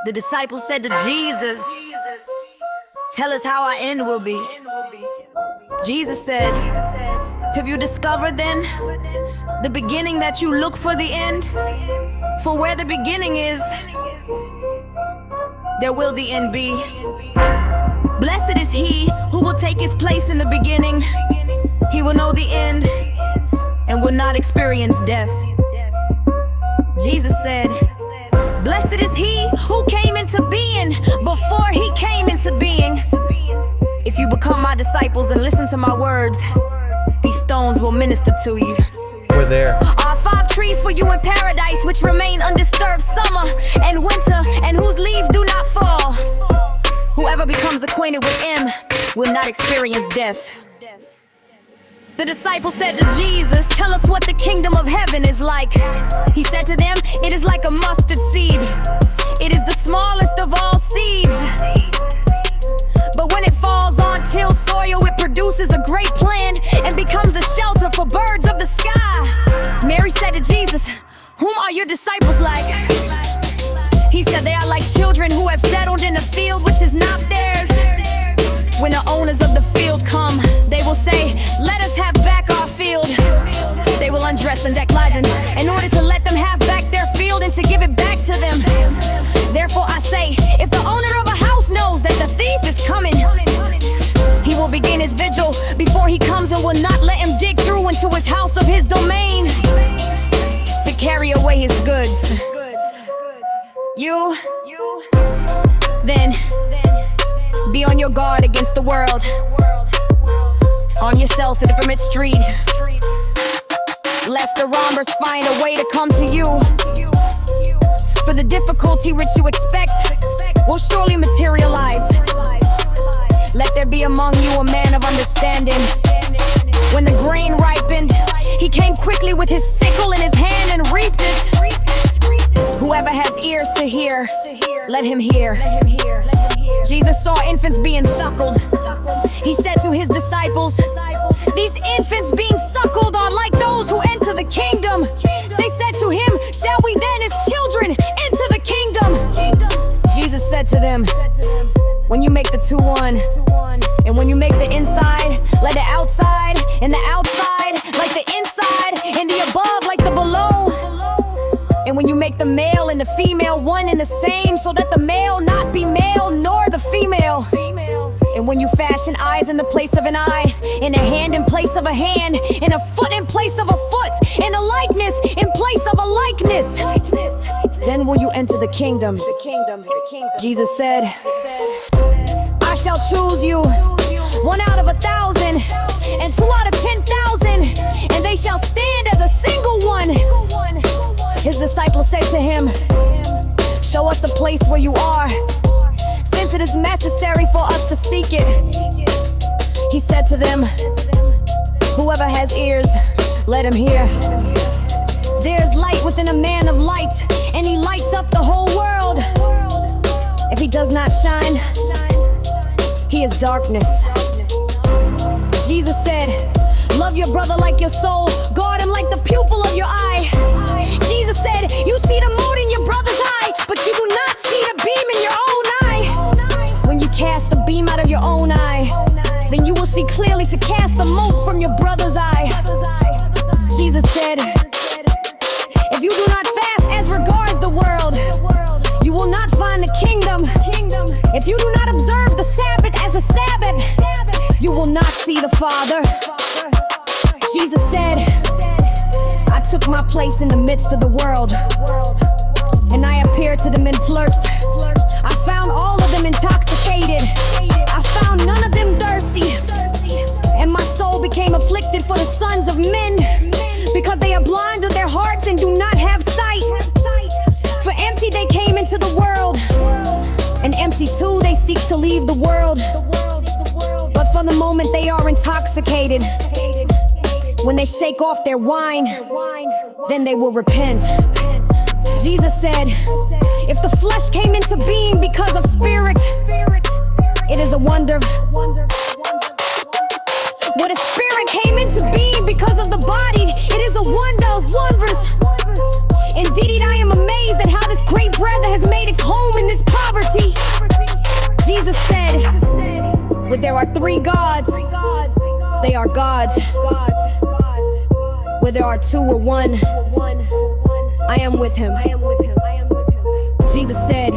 The disciples said to Jesus, "Tell us how our end will be." Jesus said, "Have you discovered then the beginning that you look for the end? For where the beginning is, there will the end be. Blessed is he who will take his place in the beginning. He will know the end and will not experience death." Jesus said, "Blessed is he who came into being before he came into being. If you become my disciples and listen to my words, these stones will minister to you." We're there. Are 5 trees for you in paradise, which remain undisturbed summer and winter, and whose leaves do not fall. Whoever becomes acquainted with him will not experience death. The disciples said to Jesus, "Tell us what the kingdom of heaven is like." He said to them, "It is like a mustard seed. It is the smallest of all seeds. But when it falls on tilled soil, it produces a great plant and becomes a shelter for birds of the sky." Mary said to Jesus, "Whom are your disciples like?" He said, "They are like children who have settled in a field which is not theirs. When the owners of the field come, they will say, 'Let us have back our field.' They will undress and deck lions in order to let them have back their field and to give it back to them. Therefore I say, if the owner of a house knows that the thief is coming, he will begin his vigil before he comes and will not let him dig through into his house of his domain to carry away his goods. You then be on your guard against the world. Arm yourselves at the Permit Street, lest the robbers find a way to come to you. For the difficulty which you expect will surely materialize. Let there be among you a man of understanding." When the grain ripened, he came quickly with his sickle in his hand and reaped it. Whoever has ears to hear, let him hear. Jesus saw infants being suckled. He said to his disciples, "These infants being suckled are like those who enter the kingdom." They said to him, "Shall we then as children enter the kingdom?" Jesus said to them, "When you make the 2 one, and when you make the inside like the outside, and the outside like the inside, and the above like the below, and when you make the male and the female one and the same, so that the male not be male nor the female, and when you fashion eyes in the place of an eye, and a hand in place of a hand, and a foot in place of a foot, and a likeness in place of a likeness, then will you enter the kingdom." Jesus said, "I shall choose you 1 out of 1,000, and 2 out of 10,000, and they shall stand as a single one." His disciples said to him, "Show us the place where you are, since it is necessary for us to seek it." He said to them, "Whoever has ears, let him hear. There is light within a man of light, and he lights up the whole world. If he does not shine, he is darkness." Jesus said, "Love your brother like your soul. Guard him like the pupil of your eye." Jesus said, "You see the mote in your brother's eye, but you do not see the beam in your own eye. When you cast the beam out of your own eye, then you will see clearly to cast the mote from your brother's eye." Jesus said, "If you do not fast as regards the world, you will not find the kingdom. If you do not observe the Sabbath as a Sabbath, you will not see the Father." Jesus said, "I took my place in the midst of the world, and I appeared to them in flirts. I found all of them intoxicated. I found none of them thirsty. And my soul became afflicted for the sons of men, because they are blind of their hearts and do not have sight. For empty they came into the world, and empty too they seek to leave the world. But for the moment they are intoxicated. When they shake off their wine, then they will repent." Jesus said, "If the flesh came into being because of spirit, it is a wonder. When a spirit came into being because of the body, it is a wonder of wonders. Indeed, I am amazed at how this great brother has made its home in this two or one, I am with him. Jesus said,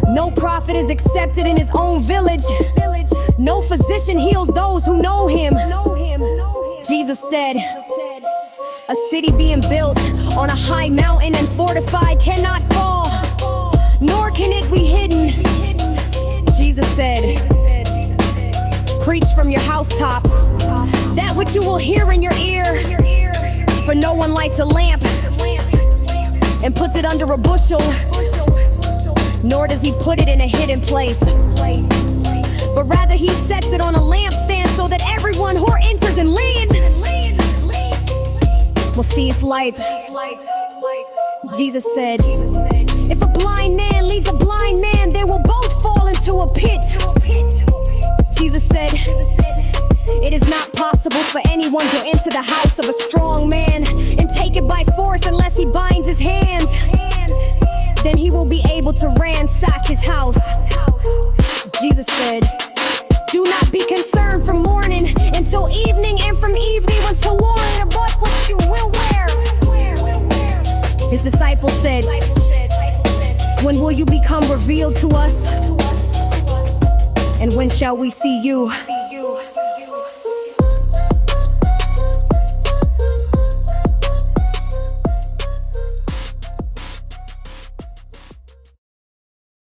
no prophet is accepted in his own village. No physician heals those who know him. Jesus said, a city being built on a high mountain and fortified cannot fall, nor can it be hidden. Jesus said, preach from your housetops that which you will hear in your ear. For no one lights a lamp and puts it under a bushel, nor does he put it in a hidden place, but rather he sets it on a lampstand so that everyone who enters and leads will see its light. Jesus said, if a blind man leads a blind man, they will both fall into a pit. Jesus said, it is not possible for anyone to enter the house of a strong man and take it by force unless he binds his hands. Then he will be able to ransack his house. Jesus said, do not be concerned from morning until evening, and from evening until morning about what you will wear. His disciples said, when will you become revealed to us? And when shall we see you?